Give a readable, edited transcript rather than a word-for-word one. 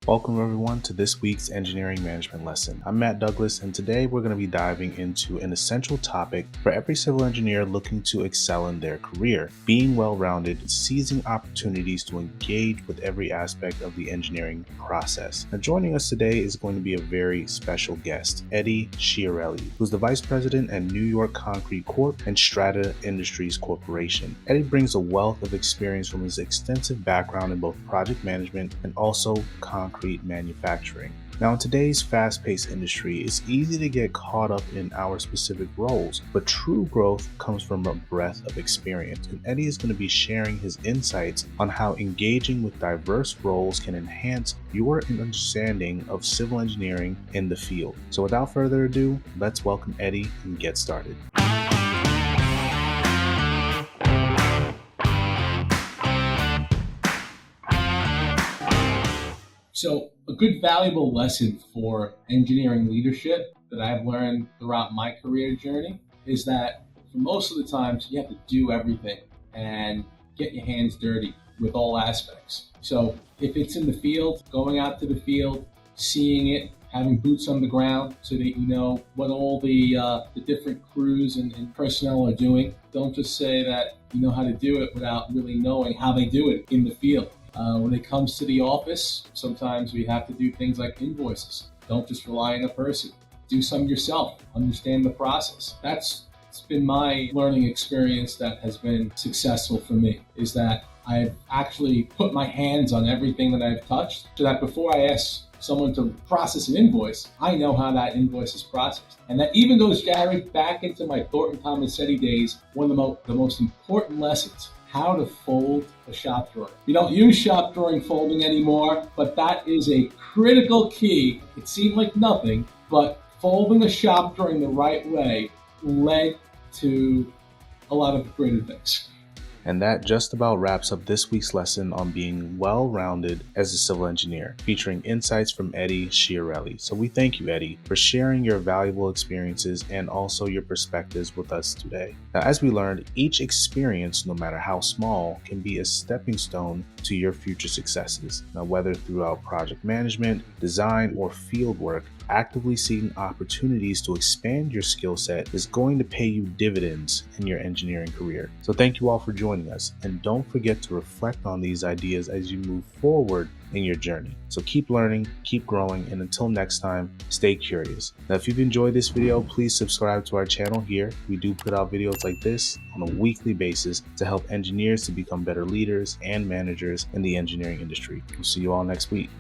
Welcome everyone to this week's engineering management lesson. I'm Matt Douglas, and today we're going to be diving into an essential topic for every civil engineer looking to excel in their career: being well-rounded, seizing opportunities to engage with every aspect of the engineering process. Now, joining us today is going to be a very special guest, Eddie Sciarelli, who's the Vice President at New York Concrete Corp and Strata Industries Corporation. Eddie brings a wealth of experience from his extensive background in both project management and also concrete manufacturing. Now, in today's fast-paced industry, it's easy to get caught up in our specific roles, but true growth comes from a breadth of experience. And Eddie is going to be sharing his insights on how engaging with diverse roles can enhance your understanding of civil engineering in the field. So without further ado, let's welcome Eddie and get started. So a good valuable lesson for engineering leadership that I've learned throughout my career journey is that for most of the times you have to do everything and get your hands dirty with all aspects. So if it's in the field, going out to the field, seeing it, having boots on the ground so that you know what all the different crews and personnel are doing. Don't just say that you know how to do it without really knowing how they do it in the field. When it comes to the office, sometimes we have to do things like invoices. Don't just rely on a person. Do some yourself. Understand the process. That's been my learning experience that has been successful for me, is that I've actually put my hands on everything that I've touched so that before I ask someone to process an invoice, I know how that invoice is processed. And that even goes direct back into my Thornton Tomasetti days, one of the most important lessons: how to fold a shop drawing. We don't use shop drawing folding anymore, but that is a critical key. It seemed like nothing, but folding a shop drawing the right way led to a lot of greater things. And that just about wraps up this week's lesson on being well-rounded as a civil engineer, featuring insights from Eddie Sciarelli. So we thank you, Eddie, for sharing your valuable experiences and also your perspectives with us today. Now, as we learned, each experience, no matter how small, can be a stepping stone to your future successes. Now, whether throughout project management, design, or field work, actively seeking opportunities to expand your skill set is going to pay you dividends in your engineering career. So thank you all for joining us, and don't forget to reflect on these ideas as you move forward in your journey. So keep learning, keep growing, and until next time, stay curious. Now, if you've enjoyed this video, please subscribe to our channel here. We do put out videos like this on a weekly basis to help engineers to become better leaders and managers in the engineering industry. We'll see you all next week.